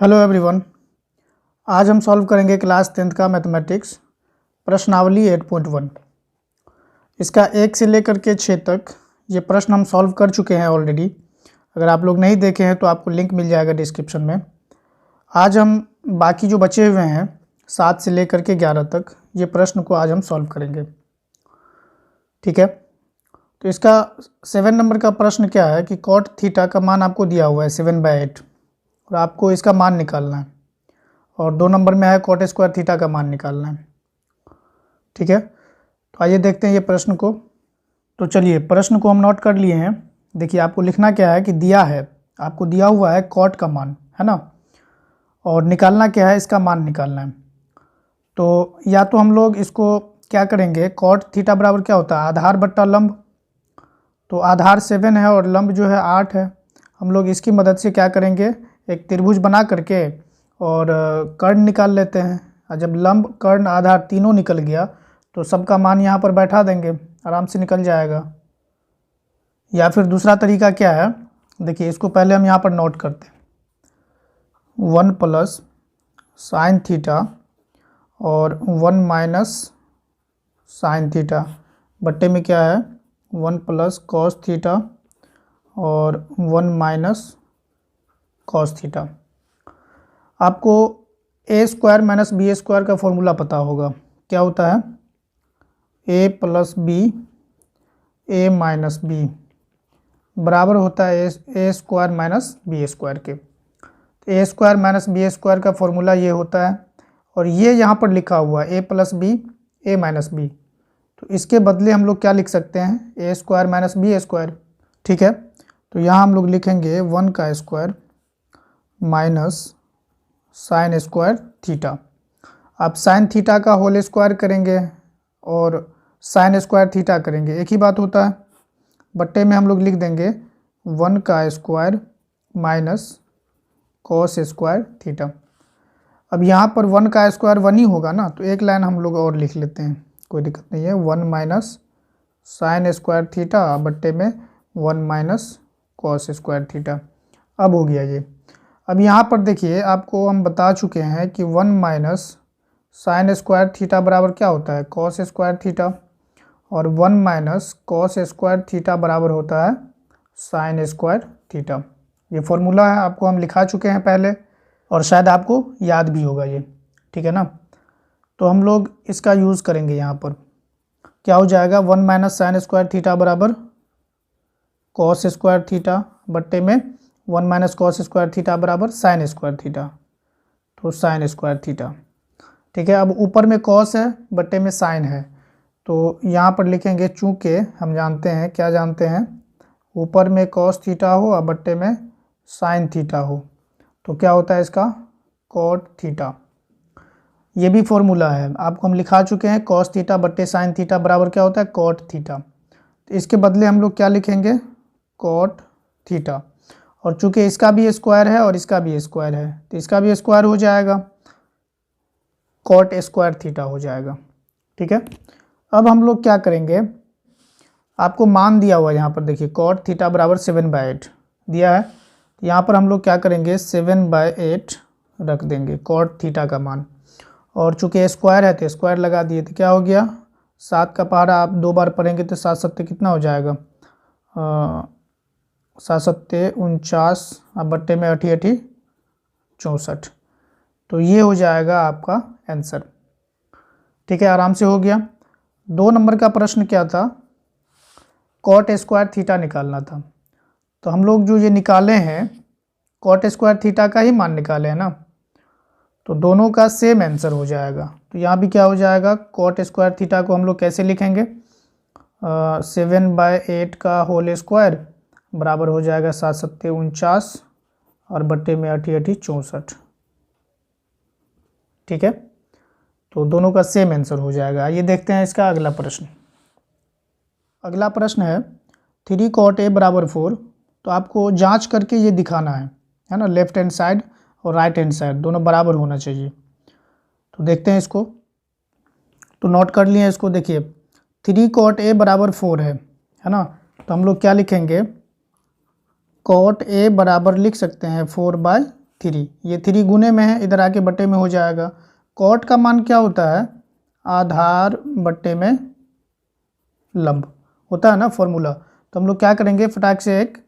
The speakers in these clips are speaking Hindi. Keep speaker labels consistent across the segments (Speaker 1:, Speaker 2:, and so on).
Speaker 1: Hello everyone. आज हम सॉल्व करेंगे क्लास 10th का मैथमेटिक्स प्रश्नावली 8.1। इसका 1 से लेकर के 6 तक ये प्रश्न हम सॉल्व कर चुके हैं ऑलरेडी। अगर आप लोग नहीं देखे हैं तो आपको लिंक मिल जाएगा डिस्क्रिप्शन में। आज हम बाकी जो बचे हुए हैं 7 से लेकर के 11 तक ये प्रश्न को आज हम सॉल्व करेंगे। ठीक है, तो इसका 7 नंबर का प्रश्न क्या है कि कॉट थीटा का मान आपको दिया हुआ है 7/8 और आपको इसका मान निकालना है। और 2 नंबर में है कॉट स्क्वायर थीटा का मान निकालना है। ठीक है, तो आइए देखते हैं ये प्रश्न को। तो चलिए प्रश्न को हम नोट कर लिए हैं। देखिए आपको लिखना क्या है कि दिया है, आपको दिया हुआ है कॉट का मान, है ना, और निकालना क्या है, इसका मान निकालना है। तो या तो हम लोग इसको क्या करेंगे, कॉट थीटा बराबर क्या होता है, आधार बट्टा लंब। तो आधार 7 है और लंब जो है 8 है। हम लोग इसकी मदद से क्या करेंगे, एक त्रिभुज बना करके और कर्ण निकाल लेते हैं। और जब लंब कर्ण आधार तीनों निकल गया तो सबका मान यहाँ पर बैठा देंगे, आराम से निकल जाएगा। या फिर दूसरा तरीका क्या है, देखिए इसको पहले हम यहाँ पर नोट करते हैं। 1 प्लस साइन थीटा और 1 माइनस साइन थीटा बट्टे में क्या है 1 प्लस कॉस थीटा और 1 माइनस कॉस थीटा। आपको ए स्क्वायर माइनस बी स्क्वायर का फॉर्मूला पता होगा, क्या होता है, ए प्लस बी ए माइनस बी बराबर होता है ए स्क्वायर माइनस बी स्क्वायर के। तो ए स्क्वायर माइनस बी स्क्वायर का फॉर्मूला ये होता है और ये यहाँ पर लिखा हुआ है ए प्लस बी ए माइनस बी। तो इसके बदले हम लोग क्या लिख सकते हैं, ए स्क्वायर माइनस बी स्क्वायर। ठीक है, तो यहाँ हम लोग लिखेंगे 1 का square minus sine square theta. आप साइन थीटा का होल स्क्वायर करेंगे और साइन स्क्वायर थीटा करेंगे, एक ही बात होता है। बट्टे में हम लोग लिख देंगे 1 का square minus cos square theta. अब यहाँ पर 1 का स्क्वायर 1 ही होगा ना, तो एक लाइन हम लोग और लिख लेते हैं, कोई दिक्कत नहीं है। 1 माइनस साइन स्क्वायर थीटा बट्टे में 1 माइनस कॉस स्क्वायर थीटा। अब हो गया ये। अब यहाँ पर देखिए आपको हम बता चुके हैं कि 1 माइनस साइन स्क्वायर थीटा बराबर क्या होता है, कॉस स्क्वायर थीटा, और 1 माइनस कॉस स्क्वायर थीटा बराबर होता है साइन स्क्वायर थीटा। ये फॉर्मूला है, आपको हम लिखा चुके हैं पहले और शायद आपको याद भी होगा ये। ठीक है ना, तो हम लोग इसका यूज़ करेंगे। यहाँ पर क्या हो जाएगा, 1 माइनस साइन स्क्वायर थीटा बराबर कॉस स्क्वायर थीटा बट्टे में 1 माइनस कॉस स्क्वायर थीटा बराबर साइन स्क्वायर थीटा, तो साइन स्क्वायर थीटा। ठीक है, अब ऊपर में कॉस है बट्टे में साइन है, तो यहाँ पर लिखेंगे, चूँकि हम जानते हैं, क्या जानते हैं, ऊपर में कॉस थीटा हो और बट्टे में साइन थीटा हो तो क्या होता है इसका, कॉट थीटा। ये भी फॉर्मूला है, आपको हम लिखा चुके हैं, कॉस थीटा बट्टे साइन थीटा बराबर क्या होता है, कॉट थीटा। तो इसके बदले हम लोग क्या लिखेंगे, कॉट थीटा। और चूंकि इसका भी स्क्वायर है और इसका भी स्क्वायर है तो इसका भी स्क्वायर हो जाएगा, कॉट स्क्वायर थीटा हो जाएगा। ठीक है, अब हम लोग क्या करेंगे, आपको मान दिया हुआ है यहाँ पर, देखिए कॉट थीटा बराबर 7/8 दिया है। यहाँ पर हम लोग क्या करेंगे, 7/8 रख देंगे कॉट थीटा का मान, और चूंकि स्क्वायर है तो स्क्वायर लगा दिए, तो क्या हो गया, 7 का पहाड़ा आप 2 बार पढ़ेंगे तो 7 7 कितना हो जाएगा, 7 7 49 अब बट्टे में 8 8 64। तो ये हो जाएगा आपका आंसर। ठीक है, आराम से हो गया। 2 नंबर का प्रश्न क्या था, कॉट स्क्वायर थीटा निकालना था। तो हम लोग जो ये निकाले हैं कॉट स्क्वायर थीटा का ही मान निकाले हैं ना, तो दोनों का सेम आंसर हो जाएगा। तो यहाँ भी क्या हो जाएगा, कॉट स्क्वायर थीटा को हम लोग कैसे लिखेंगे, 7/8 का होल स्क्वायर बराबर हो जाएगा 7 7 49 और बट्टे में 8 8 64। ठीक है, तो दोनों का सेम आंसर हो जाएगा। ये देखते हैं इसका अगला प्रश्न। अगला प्रश्न है 3 cot a बराबर 4। तो आपको जांच करके ये दिखाना है ना, लेफ्ट हैंड साइड और राइट हैंड साइड दोनों बराबर होना चाहिए। तो देखते हैं इसको, तो नोट कर लिए इसको। देखिए 3 cot a बराबर 4 है ना, तो हम लोग क्या लिखेंगे, कॉट ए बराबर लिख सकते हैं 4/3। 3, ये 3 गुने में है, इधर आके बट्टे में हो जाएगा। कॉट का मान क्या होता है, आधार बट्टे में लंब होता है ना फॉर्मूला। तो हम लोग क्या करेंगे, फटाक से एक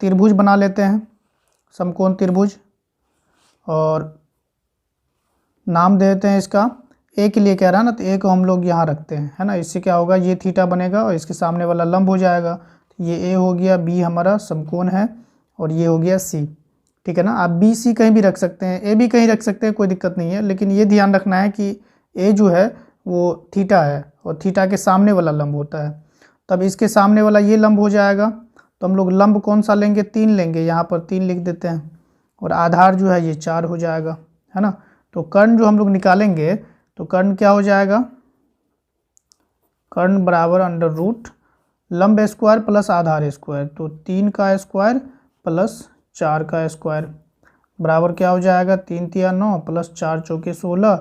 Speaker 1: त्रिभुज बना लेते हैं, समकोण त्रिभुज, और नाम दे देते हैं इसका, ए के लिए कह रहा है ना, तो ए को हम लोग यहाँ रखते हैं, है ना। इससे क्या होगा, ये थीटा बनेगा और इसके सामने वाला लंब हो जाएगा। ये ए हो गया, बी हमारा समकोण है, और ये हो गया सी, ठीक है ना। आप बी सी कहीं भी रख सकते हैं, ए भी कहीं रख सकते हैं, कोई दिक्कत नहीं है, लेकिन ये ध्यान रखना है कि ए जो है वो थीटा है और थीटा के सामने वाला लंब होता है। तब इसके सामने वाला ये लंब हो जाएगा, तो हम लोग लंब कौन सा लेंगे, 3 लेंगे, यहाँ पर 3 लिख देते हैं, और आधार जो है ये 4 हो जाएगा, है ना। तो कर्ण जो हम लोग निकालेंगे, तो कर्ण क्या हो जाएगा, कर्ण बराबर अंडर रूट लंब स्क्वायर प्लस आधार स्क्वायर, तो 3 का स्क्वायर प्लस 4 का स्क्वायर बराबर क्या हो जाएगा, 3 तिया 9 प्लस 4 चौके 16,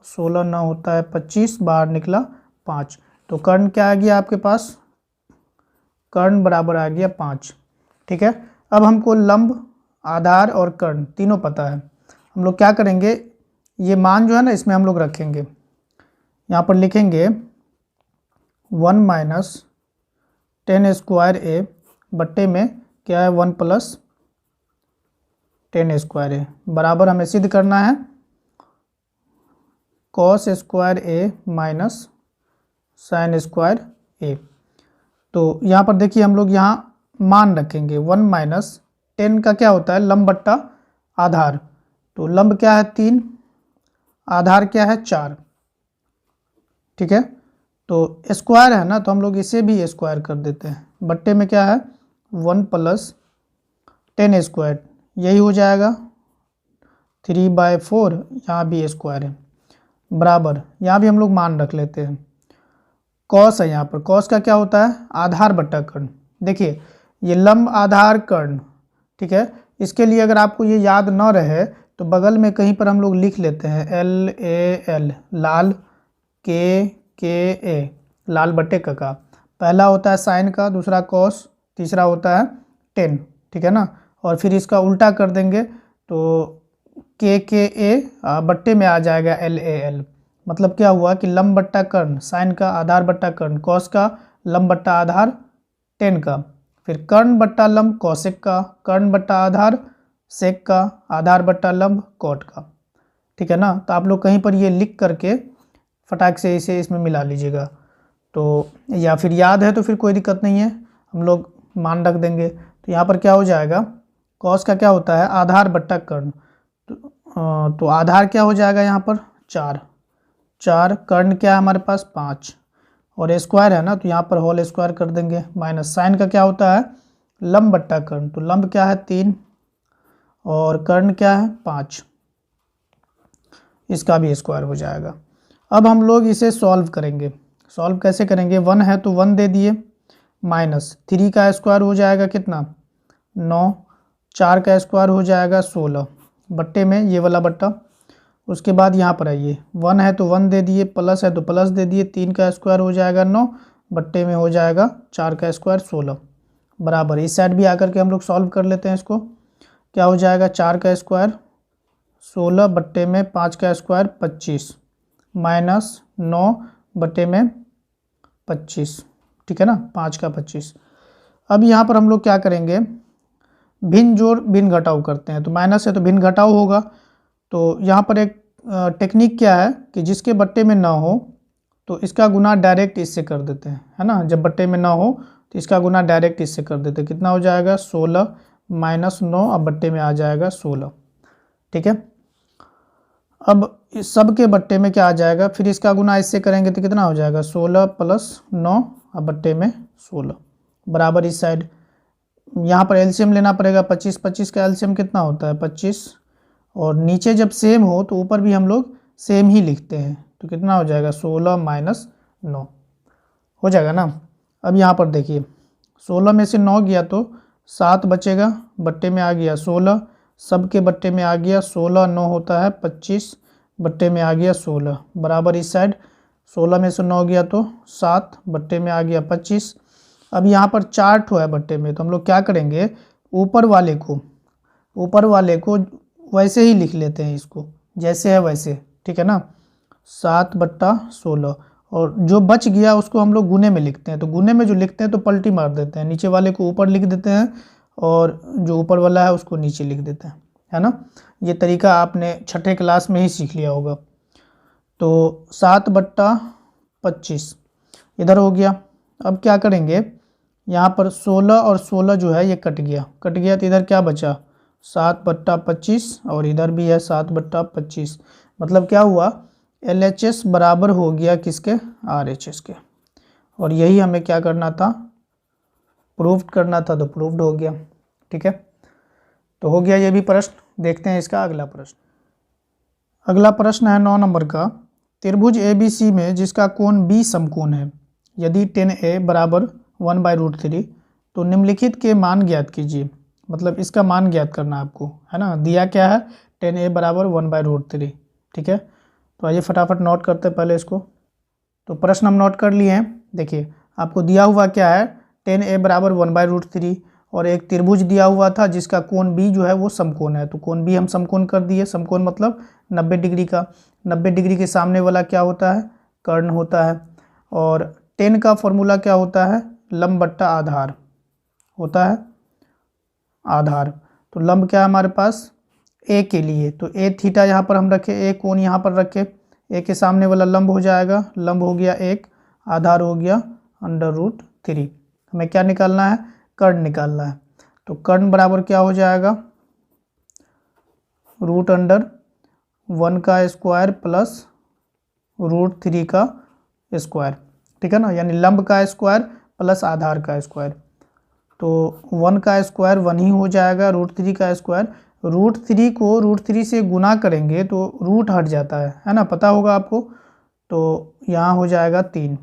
Speaker 1: 16 9 होता है 25, बाहर निकला 5। तो कर्ण क्या आ गया आपके पास, कर्ण बराबर आ गया 5, ठीक है। अब हमको लंब, आधार और कर्ण तीनों पता है। हम लोग क्या करेंगे, ये मान जो है ना इसमें हम लोग रखेंगे, यहाँ पर लिखेंगे 1 माइनस 10 स्क्वायर ए बट्टे में क्या है 1 प्लस 10 स्क्वायर ए, बराबर हमें सिद्ध करना है कॉस स्क्वायर ए माइनस साइन स्क्वायर ए। तो यहाँ पर देखिए हम लोग यहाँ मान रखेंगे 1 माइनस 10 का क्या होता है, लंब बट्टा आधार, तो लंब क्या है 3, आधार क्या है 4, ठीक है। तो स्क्वायर है ना, तो हम लोग इसे भी स्क्वायर कर देते हैं, बट्टे में क्या है 1 प्लस 10 स्क्वायर, यही हो जाएगा 3/4, यहाँ भी स्क्वायर है, बराबर यहाँ भी हम लोग मान रख लेते हैं। कॉस है यहाँ पर, कॉस का क्या होता है, आधार बट्टा कर्ण। देखिए ये लंब आधार कर्ण, ठीक है। इसके लिए अगर आपको ये याद न रहे तो बगल में कहीं पर हम लोग लिख लेते हैं LAL, लाल, के लाल बट्टे का पहला होता है साइन का, दूसरा कॉस, तीसरा होता है 10, ठीक है ना। और फिर इसका उल्टा कर देंगे तो के बट्टे में आ जाएगा LAL। मतलब क्या हुआ कि लंब बट्टा कर्ण साइन का, आधार बट्टा कर्ण कॉस का, लंब बट्टा आधार 10 का, फिर कर्ण बट्टा लंब कौशिक का, कर्ण बट्टा आधार सेक का, आधार बट्टा लंब कॉट का, ठीक है ना। तो आप लोग कहीं पर ये लिख करके फटाक से इसे इसमें मिला लीजिएगा, तो या फिर याद है तो फिर कोई दिक्कत नहीं है, हम लोग मान रख देंगे। तो यहाँ पर क्या हो जाएगा, कॉस का क्या होता है, आधार बट्टा कर्ण, तो आधार क्या हो जाएगा यहाँ पर 4, कर्ण क्या है हमारे पास 5, और स्क्वायर है ना, तो यहाँ पर होल स्क्वायर कर देंगे, माइनस साइन का क्या होता है लंब बट्टा कर्ण, तो लंब क्या है 3 और कर्ण क्या है 5, इसका भी स्क्वायर हो जाएगा। अब हम लोग इसे सॉल्व करेंगे, सॉल्व कैसे करेंगे, 1 है तो 1 दे दिए, माइनस 3 का स्क्वायर हो जाएगा कितना 9, 4 का स्क्वायर हो जाएगा 16, बट्टे में ये वाला बट्टा। उसके बाद यहाँ पर आइए 1 है तो 1 दे दिए, प्लस है तो प्लस दे दिए, 3 का स्क्वायर हो जाएगा 9, बट्टे में हो जाएगा 4 का स्क्वायर 16, बराबर। इस साइड भी आकर के हम लोग सॉल्व कर लेते हैं इसको, क्या हो जाएगा 4 का स्क्वायर 16 बट्टे में 5 का स्क्वायर 25, माइनस 9 बट्टे में 25, ठीक है ना, 5 का 25। अब यहाँ पर हम लोग क्या करेंगे, भिन्न जोड़ भिन्न घटाव करते हैं, तो माइनस है तो भिन्न घटाव होगा। तो यहाँ पर एक टेक्निक क्या है कि जिसके बट्टे में ना हो तो इसका गुना डायरेक्ट इससे कर देते हैं, है ना। जब बट्टे में ना हो तो इसका गुना डायरेक्ट इससे कर देते हैं, कितना हो जाएगा 16 माइनस 9, अब बट्टे में आ जाएगा 16, ठीक है। अब इस सब के बट्टे में क्या आ जाएगा, फिर इसका गुना इससे करेंगे तो कितना हो जाएगा 16 प्लस 9, अब बट्टे में 16, बराबर। इस साइड यहाँ पर एलसीएम लेना पड़ेगा, 25 का एलसीएम कितना होता है 25, और नीचे जब सेम हो तो ऊपर भी हम लोग सेम ही लिखते हैं, तो कितना हो जाएगा 16 माइनस 9 हो जाएगा ना। अब यहाँ पर देखिए 16 में से 9 गया तो 7 बचेगा, बट्टे में आ गया 16, सब के बट्टे में आ गया 16, 9 होता है 25, बट्टे में आ गया 16, बराबर। इस साइड 16 में से 9 गया तो 7, बट्टे में आ गया 25। अब यहाँ पर 4 ठो है बट्टे में, तो हम लोग क्या करेंगे, ऊपर वाले को वैसे ही लिख लेते हैं इसको, जैसे है वैसे, ठीक है ना। 7/16 और जो बच गया उसको हम लोग गुने में लिखते हैं। तो गुने में जो लिखते हैं तो पलटी मार देते हैं, नीचे वाले को ऊपर लिख देते हैं और जो ऊपर वाला है उसको नीचे लिख देते हैं, है ना। ये तरीका आपने छठे क्लास में ही सीख लिया होगा। तो 7/25 इधर हो गया। अब क्या करेंगे, यहाँ पर 16 और 16 जो है ये कट गया तो इधर क्या बचा, 7/25 और इधर भी है 7/25। मतलब क्या हुआ, LHS बराबर हो गया किसके, RHS के। और यही हमें क्या करना था, प्रूव करना था, तो प्रूव्ड हो गया, ठीक है। तो हो गया ये भी प्रश्न। देखते हैं इसका अगला प्रश्न। अगला प्रश्न है 9 नंबर का। त्रिभुज ABC में जिसका कोण B समकोण है, यदि 10A बराबर 1/√3 तो निम्नलिखित के मान ज्ञात कीजिए। मतलब इसका मान ज्ञात करना आपको, है ना। दिया क्या है, 10A बराबर 1/√3, ठीक है। तो आइए फटाफट नोट करते हैं पहले इसको। तो प्रश्न हम नोट कर लिए हैं। देखिए आपको दिया हुआ क्या है, 10A बराबर 1/√3 और एक त्रिभुज दिया हुआ था जिसका कोण B जो है वो समकोण है। तो कोण B हम समकोण कर दिए। समकोण मतलब 90 डिग्री का। 90 डिग्री के सामने वाला क्या होता है, कर्ण होता है। और 10 का फॉर्मूला क्या होता है, लंब बट्टा आधार होता है, आधार। तो लंब क्या है हमारे पास, A के लिए, तो A थीटा यहाँ पर हम रखे, A कोण यहाँ पर रखे, A के सामने वाला लंब हो जाएगा, लंब हो गया 1, आधार हो गया √3। हमें क्या निकालना है, कर्ण निकालना है। तो कर्ण बराबर क्या हो जाएगा, √1 का स्क्वायर प्लस √3 का स्क्वायर, ठीक है ना। यानी लंब का स्क्वायर प्लस आधार का स्क्वायर। तो 1 का स्क्वायर 1 ही हो जाएगा, √3 का स्क्वायर। √3 को √3 से गुना करेंगे तो रूट हट जाता है ना, पता होगा आपको। तो यहाँ हो जाएगा 3।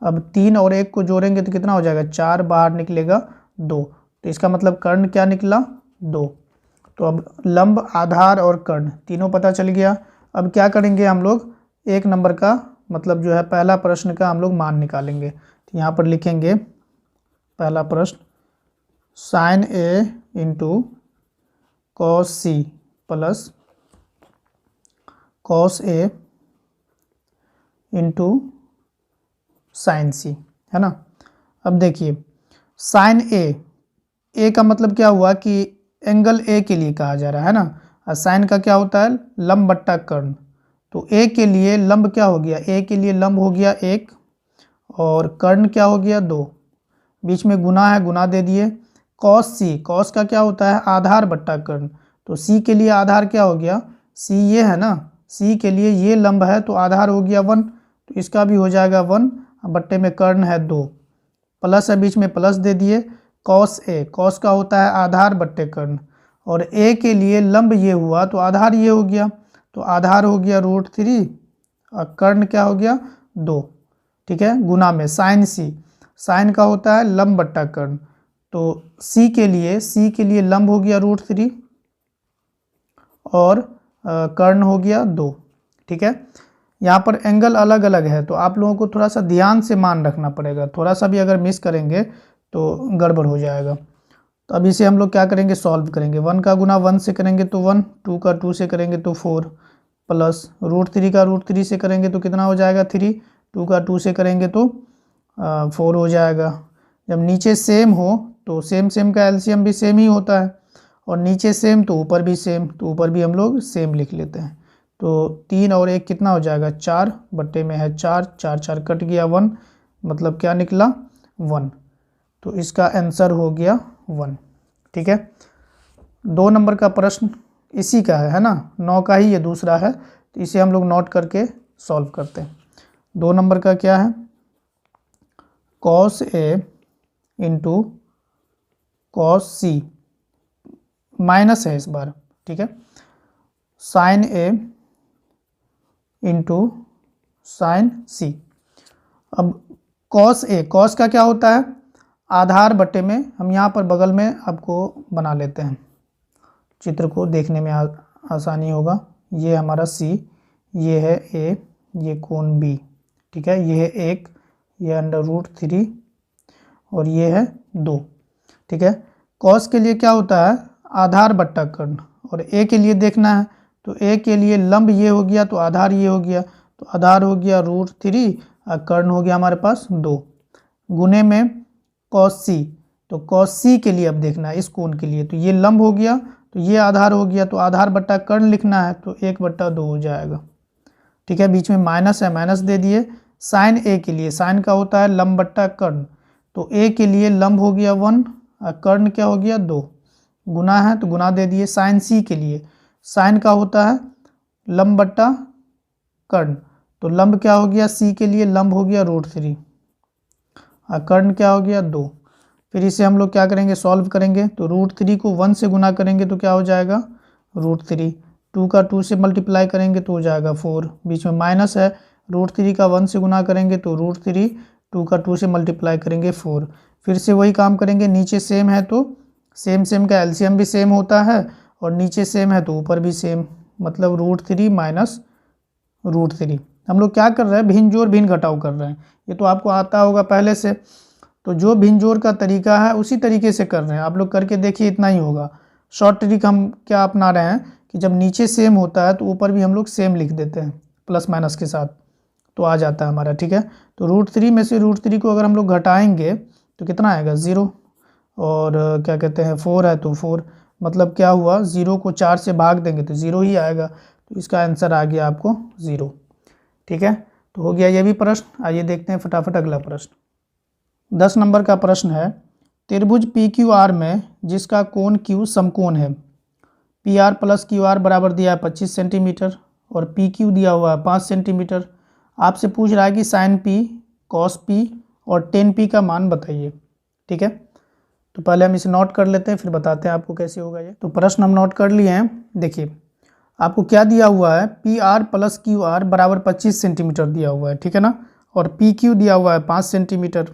Speaker 1: अब 3 और 1 को जोड़ेंगे तो कितना हो जाएगा, 4, बाहर निकलेगा 2। तो इसका मतलब कर्ण क्या निकला, 2। तो अब लंब, आधार और कर्ण तीनों पता चल गया। अब क्या करेंगे हम लोग, 1 नंबर का मतलब जो है पहला प्रश्न का हम लोग मान निकालेंगे। तो यहाँ पर लिखेंगे पहला प्रश्न, sin A into cos C plus cos A into sin C, है ना। अब देखिए sin A का मतलब क्या हुआ कि एंगल A के लिए कहा जा रहा है ना, और sin का क्या होता है, लंब बट्टा कर्ण। तो A के लिए लंब क्या हो गया, A के लिए लंब हो गया 1 और कर्ण क्या हो गया 2, बीच में गुना है, गुना दे दिए। cos C, cos का क्या होता है, आधार बट्टा कर्ण। तो C के लिए आधार क्या हो गया, C ये है ना, C के लिए ये लंब है तो आधार हो गया 1, तो इसका भी हो जाएगा 1, बट्टे में कर्ण है 2, प्लस है, बीच में प्लस दे दिए। cos A, cos का होता है आधार बट्टे कर्ण, और A के लिए लंब ये हुआ तो आधार ये हो गया, तो आधार हो गया √3 और कर्ण क्या हो गया 2, ठीक है। गुना में sin C, साइन का होता है लंब बट्टा कर्ण। तो C के लिए लंब हो गया √3 और कर्ण हो गया 2, ठीक है। यहाँ पर एंगल अलग अलग है तो आप लोगों को थोड़ा सा ध्यान से मान रखना पड़ेगा, थोड़ा सा भी अगर मिस करेंगे तो गड़बड़ हो जाएगा। तो अब इसे हम लोग क्या करेंगे, सॉल्व करेंगे। 1 का गुना 1 से करेंगे तो 1, 2 का 2 से करेंगे तो 4, प्लस √3 का √3 से करेंगे तो कितना हो जाएगा 3, 2 का 2 से करेंगे तो 4 हो जाएगा। जब नीचे सेम हो तो सेम का एलसीएम भी सेम ही होता है, और नीचे सेम तो ऊपर भी सेम, तो ऊपर भी हम लोग सेम लिख लेते हैं। तो 3 और 1 कितना हो जाएगा, 4, बट्टे में है 4, 4 4 कट गया 1, मतलब क्या निकला 1। तो इसका आंसर हो गया 1, ठीक है। 2 नंबर का प्रश्न इसी का है ना, 9 का ही ये दूसरा है, तो इसे हम लोग नोट करके सॉल्व करते हैं। 2 नंबर का क्या है, cos A into cos C, minus है इस बार, ठीक है। sin A into sin C। अब cos A, cos का क्या होता है, आधार बट्टे में, हम यहाँ पर बगल में आपको बना लेते हैं, चित्र को देखने में आसानी होगा। ये हमारा C, ये है A, ये कोण B, ठीक है। ये है 1, ये √3 और ये है 2, ठीक है। cos के लिए क्या होता है, आधार बट्टा कर्ण, और ए के लिए देखना है तो ए के लिए लंब ये हो गया तो आधार ये हो गया, तो आधार हो गया √3 और कर्ण हो गया हमारे पास 2 गुने में cos c। तो cos c के लिए अब देखना है इस कोण के लिए, तो ये लंब हो गया तो ये आधार हो गया, तो आधार बट्टा कर्ण लिखना है तो 1/2 हो जाएगा। ठीक है, बीच में माइनस है, माइनस दे दिए। साइन ए के लिए, साइन का होता है लंब बट्टा कर्ण, तो ए के लिए लंब हो गया 1 और कर्ण क्या हो गया 2, गुना है तो गुना दे दिए। साइन सी के लिए, साइन का होता है लंब बट्टा कर्ण, तो लंब क्या हो गया सी के लिए, लंब हो गया √3 और कर्ण क्या हो गया 2। फिर इसे हम लोग क्या करेंगे, सॉल्व करेंगे, तो √3 को 1 से गुना करेंगे तो क्या हो जाएगा √3, 2 का 2 से मल्टीप्लाई करेंगे तो हो जाएगा 4, बीच में माइनस है, √3 का 1 से गुना करेंगे तो √3, 2 का 2 से मल्टीप्लाई करेंगे 4। फिर से वही काम करेंगे, नीचे सेम है तो सेम का एलसीएम भी सेम होता है और नीचे सेम है तो ऊपर भी सेम, मतलब √3 माइनस √3। हम लोग क्या कर रहे हैं, भिन्न जोड़ भिन्न घटाव कर रहे हैं, ये तो आपको आता होगा पहले से, तो जो भिन्न जोड़ का तरीका है उसी तरीके से कर रहे हैं आप लोग, करके देखिए इतना ही होगा। शॉर्ट ट्रिक हम क्या अपना रहे हैं कि जब नीचे सेम होता है तो ऊपर भी हम लोग सेम लिख देते हैं प्लस माइनस के साथ, तो आ जाता है हमारा। ठीक है, तो √3 में से √3 को अगर हम लोग घटाएंगे तो कितना आएगा 0, और क्या कहते हैं 4 है तो 4, मतलब क्या हुआ 0 को 4 से भाग देंगे तो 0 ही आएगा, तो इसका आंसर आ गया आपको 0। ठीक है, तो हो गया ये भी प्रश्न। आइए देखते हैं फटाफट अगला प्रश्न। 10 नंबर का प्रश्न है, त्रिभुज PQR में जिसका कोण Q समकोण है, PR + QR बराबर दिया है 25 सेंटीमीटर और PQ दिया हुआ है 5 सेंटीमीटर। आपसे पूछ रहा है कि sin P, cos P और tan P का मान बताइए। ठीक है, तो पहले हम इसे नोट कर लेते हैं फिर बताते हैं आपको कैसे होगा ये। तो प्रश्न हम नोट कर लिए हैं। देखिए आपको क्या दिया हुआ है, PR + QR बराबर 25 सेंटीमीटर दिया हुआ है, ठीक है ना, और PQ दिया हुआ है 5 सेंटीमीटर,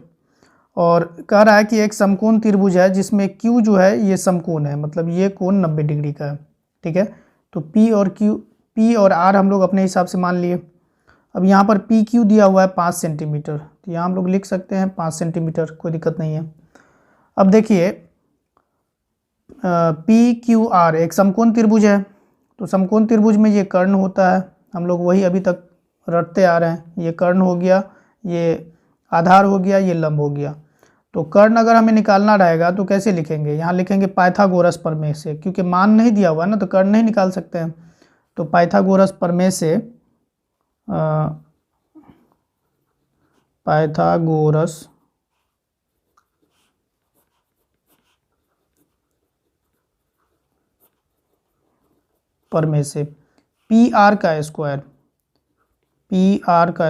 Speaker 1: और कह रहा है कि एक समकोण त्रिभुज है जिसमें Q जो है ये समकोण है, मतलब ये कोण 90 डिग्री का है। ठीक है, तो P और R हम लोग अपने हिसाब से मान लिए। अब यहाँ पर PQ दिया हुआ है 5 सेंटीमीटर, तो यहाँ हम लोग लिख सकते हैं 5 सेंटीमीटर, कोई दिक्कत नहीं है। अब देखिए PQR एक समकोण त्रिभुज है, तो समकोण त्रिभुज में ये कर्ण होता है, हम लोग वही अभी तक रटते आ रहे हैं। ये कर्ण हो गया, ये आधार हो गया, ये लंब हो गया। तो कर्ण अगर हमें निकालना रहेगा तो कैसे लिखेंगे, यहाँ लिखेंगे पाइथागोरस प्रमेय से, क्योंकि मान नहीं दिया हुआ है ना तो कर्ण नहीं निकाल सकते हैं। तो पाइथागोरस प्रमेय से पाइथागोरस प्रमेय से PR का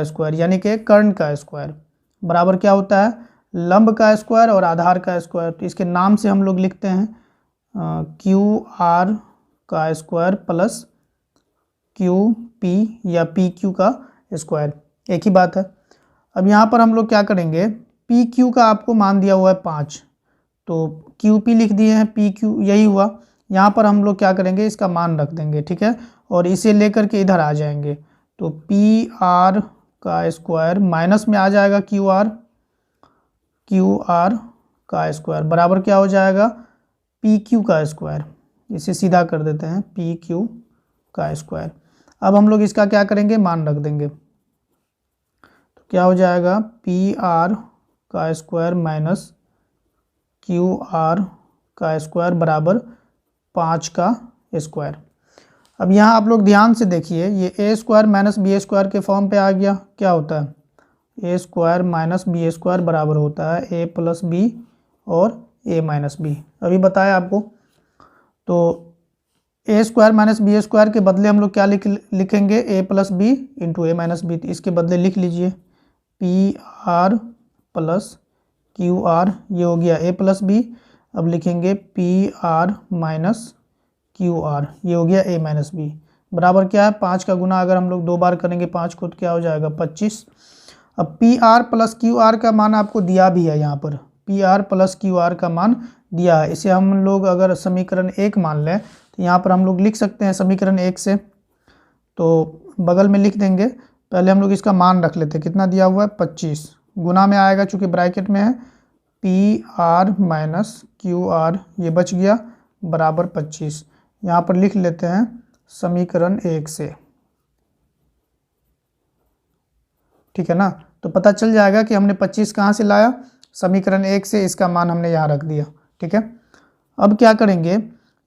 Speaker 1: स्क्वायर यानी कि कर्ण का स्क्वायर बराबर क्या होता है, लंब का स्क्वायर और आधार का स्क्वायर। तो इसके नाम से हम लोग लिखते हैं QR का स्क्वायर प्लस QP या PQ का स्क्वायर, एक ही बात है। अब यहाँ पर हम लोग क्या करेंगे, PQ का आपको मान दिया हुआ है 5, तो QP लिख दिए हैं, PQ यही हुआ। यहाँ पर हम लोग क्या करेंगे, इसका मान रख देंगे। ठीक है, और इसे लेकर के इधर आ जाएंगे, तो PR का स्क्वायर माइनस में आ जाएगा QR का स्क्वायर बराबर क्या हो जाएगा PQ का स्क्वायर। इसे सीधा कर देते हैं, PQ का स्क्वायर। अब हम लोग इसका क्या करेंगे, मान रख देंगे, तो क्या हो जाएगा PR का स्क्वायर माइनस QR का स्क्वायर बराबर 5 का स्क्वायर। अब यहाँ आप लोग ध्यान से देखिए, ये A² माइनस B² के फॉर्म पे आ गया। क्या होता है, A² माइनस B² बराबर होता है A + B और A - B, अभी बताया आपको। तो A² माइनस B² के बदले हम लोग क्या लिखेंगे, A + B into A - B, इसके बदले लिख लीजिए PR + QR, ये हो गया A + B। अब लिखेंगे PR - QR, ये हो गया A - B बराबर क्या है 5 का गुना अगर हम लोग 2 बार करेंगे 5 को तो क्या हो जाएगा 25। अब PR + QR का मान आपको दिया भी है, यहाँ पर PR + QR का मान दिया है। इसे हम लोग अगर समीकरण 1 मान लें तो यहाँ पर हम लोग लिख सकते हैं समीकरण 1 से, तो बगल में लिख देंगे। पहले हम लोग इसका मान रख लेते हैं, कितना दिया हुआ है 25, गुना में आएगा चूँकि ब्रैकेट में है, PR - QR ये बच गया बराबर 25। यहाँ पर लिख लेते हैं समीकरण 1 से, ठीक है ना। तो पता चल जाएगा कि हमने 25 कहाँ से लाया, समीकरण 1 से, इसका मान हमने यहाँ रख दिया, ठीक है। अब क्या करेंगे,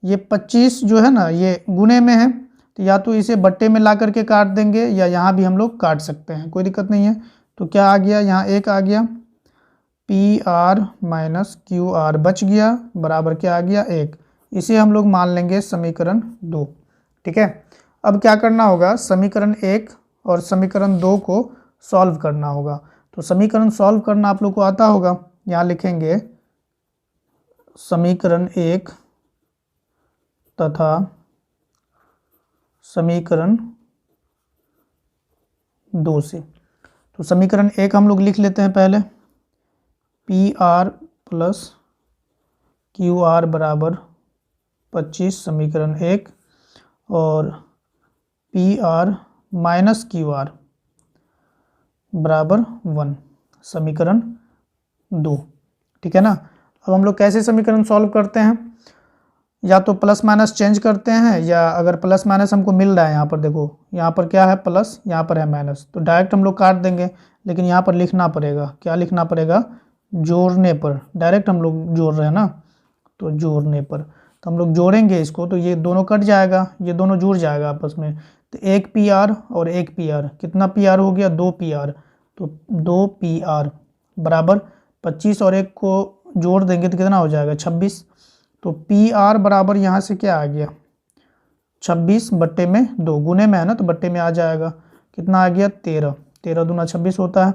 Speaker 1: ये 25 जो है ना ये गुणे में है, तो या तो इसे बट्टे में ला करके काट देंगे या यहाँ भी हम लोग काट सकते हैं, कोई दिक्कत नहीं है। तो क्या आ गया, यहाँ 1 आ गया, P R minus Q R बच गया, बराबर क्या आ गया 1। इसे हम लोग मान लेंगे समीकरण 2, ठीक है। अब क्या करना होगा, समीकरण 1 और समीकरण 2 को सॉल्व करना होगा। तो समीकरण सॉल्व करना आप लोग को आता होगा, यहाँ लिखेंगे समीकरण 1 तथा समीकरण 2 से। तो समीकरण 1 हम लोग लिख लेते हैं पहले, P R plus Q R बराबर 25 समीकरण 1, और P R minus Q R बराबर 1 समीकरण 2, ठीक है ना। अब हम लोग कैसे समीकरण सॉल्व करते हैं, या तो प्लस माइनस चेंज करते हैं, या अगर प्लस माइनस हमको मिल रहा है, यहाँ पर देखो यहाँ पर क्या है प्लस, यहाँ पर है माइनस, तो डायरेक्ट हम लोग काट देंगे। लेकिन यहाँ पर लिखना पड़ेगा, क्या लिखना पड़ेगा, जोड़ने पर, डायरेक्ट हम लोग जोड़ रहे हैं ना, तो जोड़ने पर, तो हम लोग जोड़ेंगे इसको, तो ये दोनों कट जाएगा, ये दोनों जुड़ जाएगा आपस में। तो 1 पी आर और 1 पी आर, कितना पी आर हो गया, 2 पी आर, तो 2 पी आर बराबर 25 और 1 को जोड़ देंगे तो कितना हो जाएगा 26। तो पी आर बराबर यहाँ से क्या आ गया 26 बट्टे में 2, गुने में है ना तो बट्टे में आ जाएगा, कितना आ गया 13, 13 दूना 26 होता है,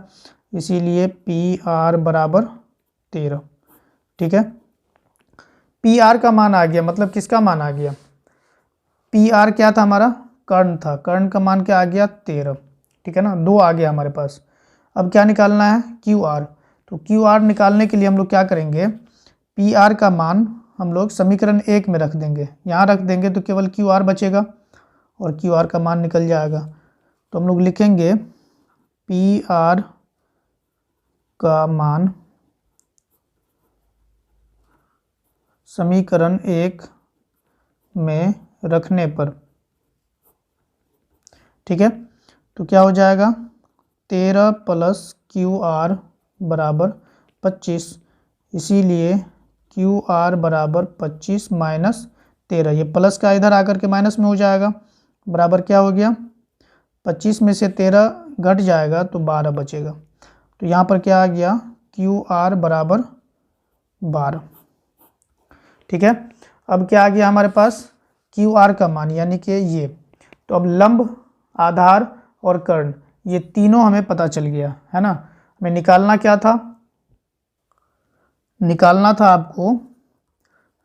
Speaker 1: इसीलिए पी आर बराबर 13, ठीक है। पी आर का मान आ गया, मतलब किसका मान आ गया, पी आर क्या था हमारा, कर्ण था, कर्ण का मान क्या आ गया 13, ठीक है ना, 2 आ गया हमारे पास। अब क्या निकालना है, क्यू आर। तो क्यू आर निकालने के लिए हम लोग क्या करेंगे, पी आर का मान हम लोग समीकरण 1 में रख देंगे, यहाँ रख देंगे तो केवल क्यू आर बचेगा और क्यू आर का मान निकल जाएगा। तो हम लोग लिखेंगे पी आर का मान समीकरण 1 में रखने पर, ठीक है, तो क्या हो जाएगा 13 प्लस क्यू आर बराबर 25, इसीलिए क्यू आर बराबर 25 माइनस 13, ये प्लस का इधर आकर के माइनस में हो जाएगा, बराबर क्या हो गया 25 में से 13 घट जाएगा तो 12 बचेगा। तो यहाँ पर क्या आ गया, क्यू आर बराबर 12, ठीक है। अब क्या आ गया हमारे पास, क्यू आर का मान, यानी कि ये। तो अब लंब, आधार और कर्ण, ये तीनों हमें पता चल गया है ना। हमें निकालना क्या था, निकालना था आपको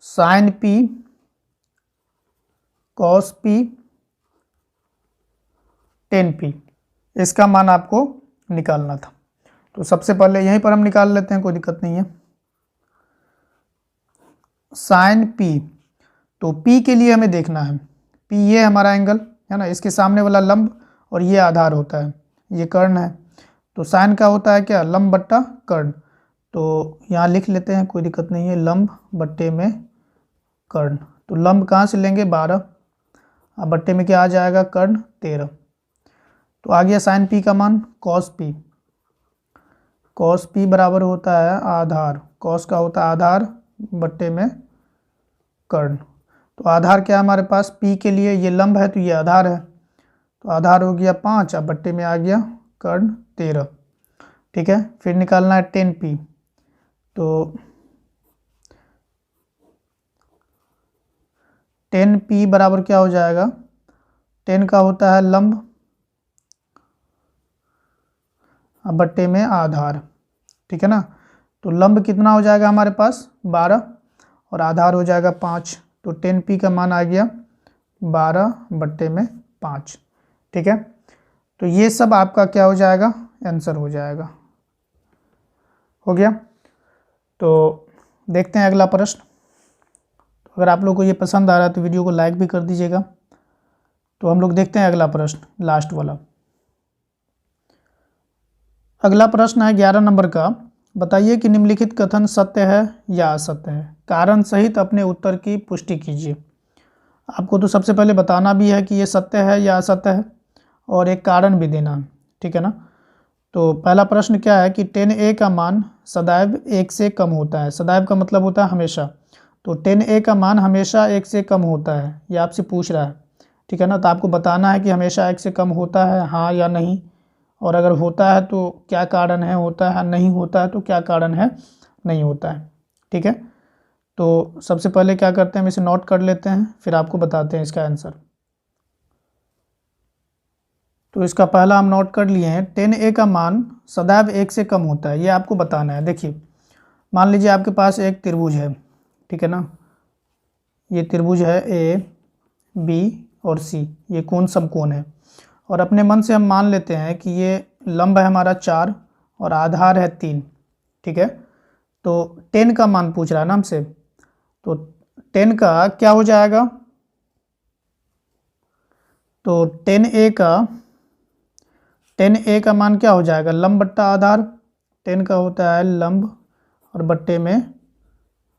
Speaker 1: sine P, cos P, tan P, इसका मान आपको निकालना था। तो सबसे पहले यहीं पर हम निकाल लेते हैं, कोई दिक्कत नहीं है। साइन पी, तो पी के लिए हमें देखना है, पी ये हमारा एंगल है ना, इसके सामने वाला लंब और ये आधार होता है, ये कर्ण है। तो साइन का होता है क्या, लंब बट्टा कर्ण, तो यहाँ लिख लेते हैं, कोई दिक्कत नहीं है, लंब बट्टे में कर्ण। तो लंब कहाँ से लेंगे 12, अब बट्टे में क्या आ जाएगा कर्ण 13। तो आ गया साइन पी का मान, कॉस पी, कॉस पी बराबर होता है आधार, कॉस का होता है आधार बट्टे में कर्ण। तो आधार क्या है हमारे पास, पी के लिए ये लंब है तो ये आधार है, तो आधार हो गया 5, अब बट्टे में आ गया कर्ण 13, ठीक है। फिर निकालना है टेन पी, तो टेन पी बराबर क्या हो जाएगा, 10 का होता है लंब, अब बट्टे में आधार, ठीक है ना। तो लंब कितना हो जाएगा हमारे पास 12 और आधार हो जाएगा 5, तो 10 पी का मान आ गया 12 बट्टे में 5, ठीक है। तो ये सब आपका क्या हो जाएगा, आंसर हो जाएगा, हो गया। तो देखते हैं अगला प्रश्न। तो अगर आप लोग को ये पसंद आ रहा है तो वीडियो को लाइक भी कर दीजिएगा। तो हम लोग देखते हैं अगला प्रश्न, लास्ट वाला। अगला प्रश्न है 11 नंबर का, बताइए कि निम्नलिखित कथन सत्य है या असत्य है, कारण सहित अपने उत्तर की पुष्टि कीजिए। आपको तो सबसे पहले बताना भी है कि ये सत्य है या असत्य है, और एक कारण भी देना, ठीक है ना। तो पहला प्रश्न क्या है कि 10a का मान सदैव 1 से कम होता है। सदैव का मतलब होता है हमेशा, तो 10a का मान हमेशा 1 से कम होता है, ये आपसे पूछ रहा है, ठीक है ना। तो आपको बताना है कि हमेशा 1 से कम होता है, हाँ या नहीं, और अगर होता है तो क्या कारण है, होता है नहीं होता है तो क्या कारण है, नहीं होता है, ठीक है। तो सबसे पहले क्या करते हैं, हम इसे नोट कर लेते हैं, फिर आपको बताते हैं इसका आंसर। तो इसका पहला हम नोट कर लिए हैं, 10a का मान सदैव 1 से कम होता है, ये आपको बताना है। देखिए, मान लीजिए आपके पास एक त्रिभुज है, ठीक है ना, ये त्रिभुज है ए बी और सी, ये कोण समकोण है, और अपने मन से हम मान लेते हैं कि ये लंब है हमारा 4 और आधार है 3, ठीक है। तो 10 का मान पूछ रहा है ना हमसे, तो 10 का क्या हो जाएगा, तो 10a का मान क्या हो जाएगा, लंब बट्टा आधार। 10 का होता है लंब और बट्टे में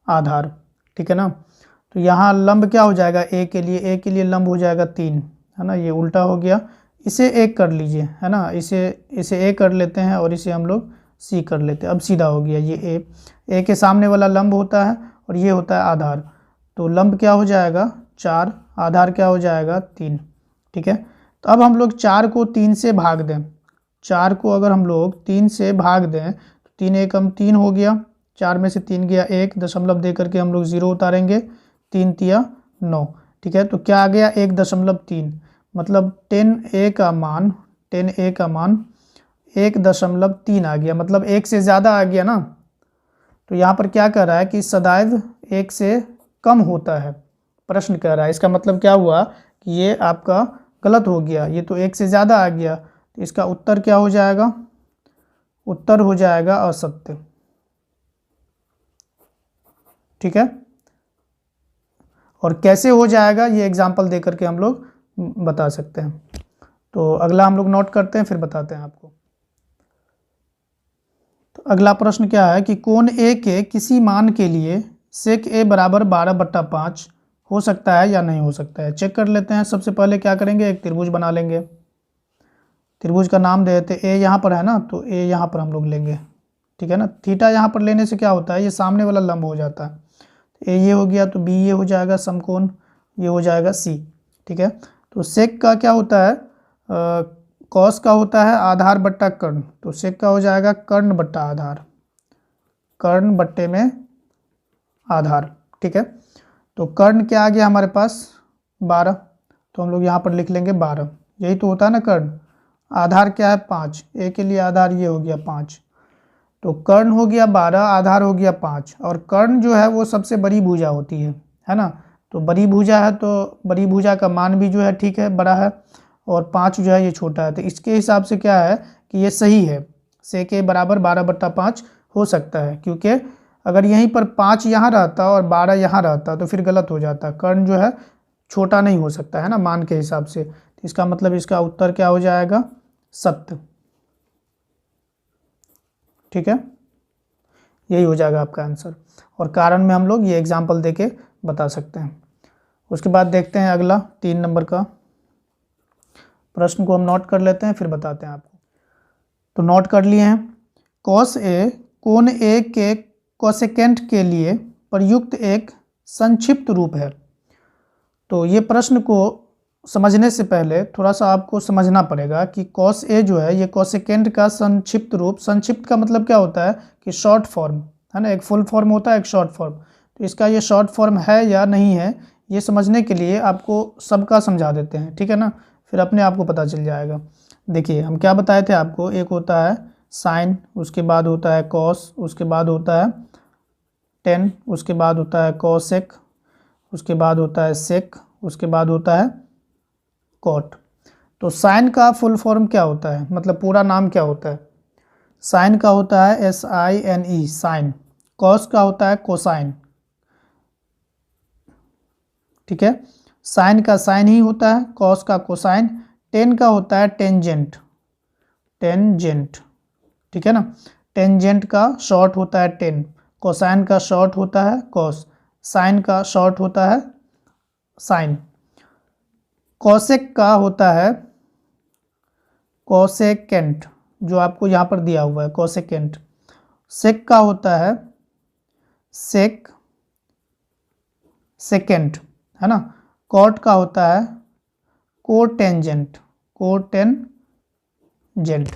Speaker 1: आधार, ठीक है ना। तो यहाँ लंब क्या हो जाएगा, a के लिए लंब हो जाएगा 3, है ना, ये उल्टा हो गया। इसे 1 कर लीजिए, है ना, इसे a कर लेते हैं और इसे हम लोग c कर लेते हैं। अब सीधा हो गया, ये a के सामने वाला लंब होता है और ये होता है आधार। तो लंब क्या हो जाएगा 4, आधार क्या हो जाएगा 3, ठीक है। तो अब हम लोग 4 को 3 से भाग दें, 4 को अगर हम लोग 3 से भाग दें तो 3 एकम 3 हो गया, 4 में से 3 गया 1, दशमलव दे करके हम लोग 0 उतारेंगे, 3 तिया 9, ठीक है। तो क्या आ गया 1.3, मतलब 10a का मान 1.3 आ गया, मतलब 1 से ज़्यादा आ गया ना। तो यहाँ पर क्या कह रहा है कि सदैव 1 से कम होता है, प्रश्न कह रहा है, इसका मतलब क्या हुआ कि ये आपका गलत हो गया, ये तो 1 से ज़्यादा आ गया, तो इसका उत्तर क्या हो जाएगा, उत्तर हो जाएगा असत्य, ठीक है। और कैसे हो जाएगा ये एग्जाम्पल दे करके हम लोग बता सकते हैं। तो अगला हम लोग नोट करते हैं, फिर बताते हैं आपको। तो अगला प्रश्न क्या है कि कोण ए के किसी मान के लिए सेक ए बराबर 12/5 हो सकता है या नहीं हो सकता है, चेक कर लेते हैं। सबसे पहले क्या करेंगे, एक त्रिभुज बना लेंगे, त्रिभुज का नाम दे देते ए, यहाँ पर है ना, तो ए यहाँ पर हम लोग लेंगे, ठीक है ना। थीटा यहाँ पर लेने से क्या होता है, ये सामने वाला लंब हो जाता है, ए ये हो गया, तो बी ये हो जाएगा समकोण, ये हो जाएगा सी, ठीक है। तो सेक का क्या होता है, कॉस का होता है आधार बट्टा कर्ण, तो सेक का हो जाएगा कर्ण बट्टा आधार, कर्ण बट्टे में आधार, ठीक है। तो कर्ण क्या आ गया हमारे पास 12, तो हम लोग यहाँ पर लिख लेंगे 12, यही तो होता है ना कर्ण। आधार क्या है 5, ए के लिए आधार ये हो गया 5, तो कर्ण हो गया 12, आधार हो गया 5, और कर्ण जो है वो सबसे बड़ी भुजा होती है ना। तो बड़ी भुजा है तो बड़ी भुजा का मान भी जो है ठीक है बड़ा है, और 5 जो है ये छोटा है, तो इसके हिसाब से क्या है कि ये सही है, सेक ए बराबर 12/5 हो सकता है, क्योंकि अगर यहीं पर 5 यहाँ रहता और 12 यहाँ रहता तो फिर गलत हो जाता, कर्ण जो है छोटा नहीं हो सकता है ना मान के हिसाब से। तो इसका मतलब इसका उत्तर क्या हो जाएगा, सत्य, ठीक है, यही हो जाएगा आपका आंसर। और कारण में हम लोग ये एग्जाम्पल देके बता सकते हैं। उसके बाद देखते हैं अगला 3 नंबर का प्रश्न को हम नोट कर लेते हैं, फिर बताते हैं आपको। तो नोट कर लिए हैं, कॉस ए कोण ए के कोसेकेंट के लिए प्रयुक्त एक संक्षिप्त रूप है। तो ये प्रश्न को समझने से पहले थोड़ा सा आपको समझना पड़ेगा कि कॉस ए जो है ये कोसेकेंट का संक्षिप्त रूप, संक्षिप्त का मतलब क्या होता है कि शॉर्ट फॉर्म, है ना, एक फुल फॉर्म होता है एक शॉर्ट फॉर्म, तो इसका ये शॉर्ट फॉर्म है या नहीं है ये समझने के लिए आपको सबका समझा देते हैं, ठीक है ना, फिर अपने आप को पता चल जाएगा। देखिए हम क्या बताए थे आपको, एक होता है साइन, उसके बाद होता है कॉस, उसके बाद होता है टेन, उसके बाद होता है कॉसेक, उसके बाद होता है सेक, उसके बाद होता है कॉट। तो साइन का फुल फॉर्म क्या होता है, मतलब पूरा नाम क्या होता है, साइन का होता है SINE साइन, कॉस का होता है कोसाइन, ठीक है, साइन का साइन ही होता है, कॉस का कोसाइन, टेन का होता है टेंजेंट, टेंजेंट, ठीक है ना, टेंजेंट का शॉर्ट होता है टेन, कोसाइन का शॉर्ट होता है कॉस, साइन का शॉर्ट होता है साइन, कोसेक का होता है कोसेकेंट, जो आपको यहाँ पर दिया हुआ है कोसेकेंट। सेक का होता है सेक सेकेंट, है ना। कॉट का होता है कोटेंजेंट, कोटेंजेंट।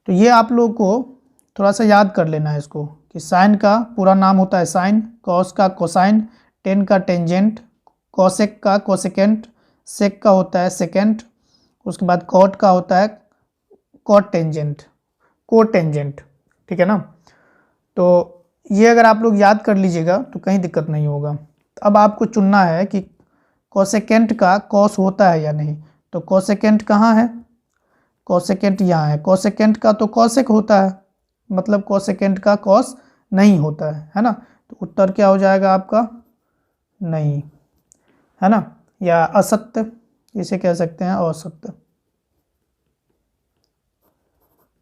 Speaker 1: तो ये आप लोग को थोड़ा सा याद कर लेना है इसको, कि साइन का पूरा नाम होता है साइन, कॉस का कोसाइन, टेन का टेंजेंट, कोसेक का कोसेकेंट, सेक का होता है सेकेंट, उसके बाद कॉट का होता है कोटेंजेंट, कोटेंजेंट, ठीक है ना। तो ये अगर आप लोग याद कर लीजिएगा तो कहीं दिक्कत नहीं होगा। तो अब आपको चुनना है कि कोसेकेंट का कॉस होता है या नहीं। तो कोसेकेंट कहाँ है, कोसेकेंट यहाँ है। कोसेकेंट का तो कोसेक होता है, मतलब कोसेकेंट का कॉस नहीं होता है ना। तो उत्तर क्या हो जाएगा आपका, नहीं, है ना, या असत्य इसे कह सकते हैं, असत्य,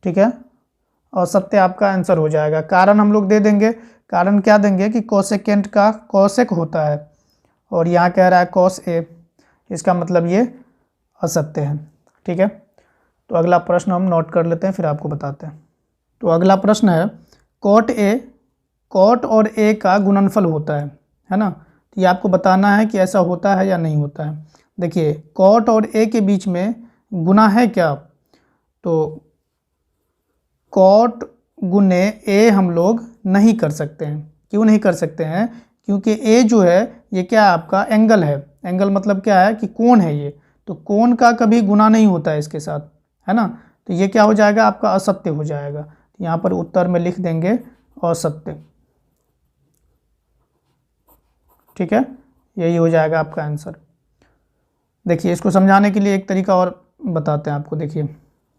Speaker 1: ठीक है। असत्य आपका आंसर हो जाएगा। कारण हम लोग दे देंगे, कारण क्या देंगे कि कोसेकेंट का कोसेक होता है और यहाँ कह रहा है कॉस ए, इसका मतलब ये असत्य है, ठीक है। तो अगला प्रश्न हम नोट कर लेते हैं, फिर आपको बताते हैं। तो अगला प्रश्न है कॉट और ए का गुणनफल होता है ना। तो ये आपको बताना है कि ऐसा होता है या नहीं होता है। देखिए कॉट और ए के बीच में गुना है क्या, तो कॉट गुने ए हम लोग नहीं कर सकते हैं। क्यों नहीं कर सकते हैं, क्योंकि ए जो है ये क्या है, आपका एंगल है। एंगल मतलब क्या है कि कोण है ये, तो कोण का कभी गुना नहीं होता है इसके साथ, है ना। तो ये क्या हो जाएगा, आपका असत्य हो जाएगा। यहाँ पर उत्तर में लिख देंगे असत्य, ठीक है, यही हो जाएगा आपका आंसर। देखिए इसको समझाने के लिए एक तरीका और बताते हैं आपको। देखिए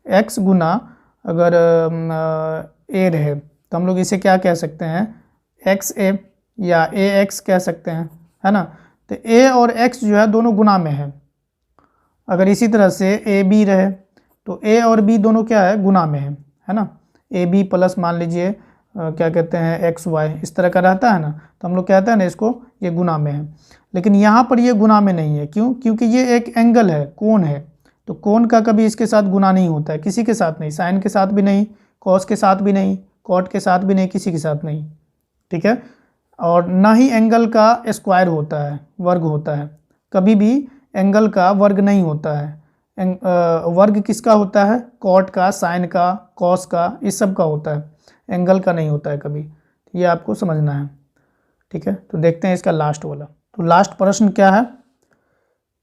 Speaker 1: x गुना अगर a रहे तो हम लोग इसे क्या कह सकते हैं, एक्स ए या ए एक्स कह सकते हैं, है ना। तो a और x जो है दोनों गुना में है। अगर इसी तरह से ए बी रहे तो a और b दोनों क्या है, गुना में है ना। ए बी प्लस मान लीजिए क्या कहते हैं एक्स वाई, इस तरह का रहता है ना, तो हम लोग कहते हैं ना इसको ये गुना में है। लेकिन यहाँ पर ये गुना में नहीं है, क्यों, क्योंकि ये एक एंगल है, कोण है। तो कोण का कभी इसके साथ गुना नहीं होता है, किसी के साथ नहीं, साइन के साथ भी नहीं, कॉस के साथ भी नहीं, कॉट के साथ भी नहीं, किसी के साथ नहीं, ठीक है। और ना ही एंगल का स्क्वायर होता है, वर्ग होता है। कभी भी एंगल का वर्ग नहीं होता है। वर्ग किसका होता है, कॉट का, साइन का, कॉस का, इस सब का होता है, एंगल का नहीं होता है कभी। ये आपको समझना है, ठीक है। तो देखते हैं इसका लास्ट वाला। तो लास्ट प्रश्न क्या है,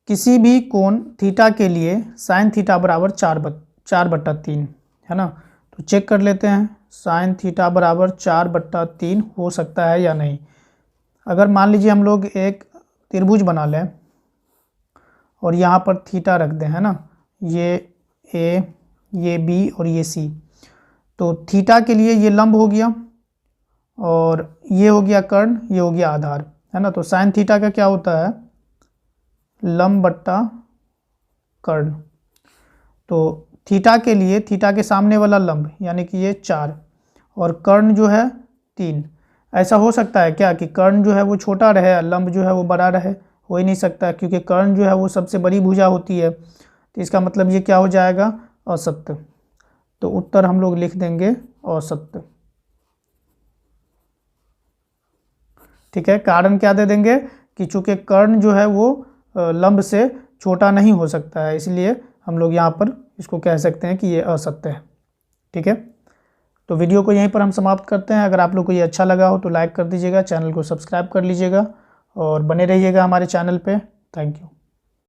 Speaker 1: किसी भी कोण थीटा के लिए साइन थीटा बराबर 4/3, है ना। तो चेक कर लेते हैं साइन थीटा बराबर 4/3 हो सकता है या नहीं। अगर मान लीजिए हम लोग एक त्रिभुज बना लें और यहाँ पर थीटा रख दें, है ना, ये ए, ये बी और ये सी। तो थीटा के लिए ये लंब हो गया और ये हो गया कर्ण, ये हो गया आधार, है ना। तो साइन थीटा का क्या होता है, लंब बट्टा कर्ण। तो थीटा के लिए थीटा के सामने वाला लंब यानी कि ये 4 और कर्ण जो है 3। ऐसा हो सकता है क्या कि कर्ण जो है वो छोटा रहे, लंब जो है वो बड़ा रहे, हो ही नहीं सकता, क्योंकि कर्ण जो है वो सबसे बड़ी भुजा होती है। तो इसका मतलब ये क्या हो जाएगा, असत्य। तो उत्तर हम लोग लिख देंगे असत्य, ठीक है। कारण क्या दे देंगे कि चूंकि कर्ण जो है वो लंब से छोटा नहीं हो सकता है, इसलिए हम लोग यहाँ पर इसको कह सकते हैं कि ये असत्य है, ठीक है। तो वीडियो को यहीं पर हम समाप्त करते हैं। अगर आप लोग को ये अच्छा लगा हो तो लाइक कर दीजिएगा, चैनल को सब्सक्राइब कर लीजिएगा और बने रहिएगा हमारे चैनल पे। Thank you.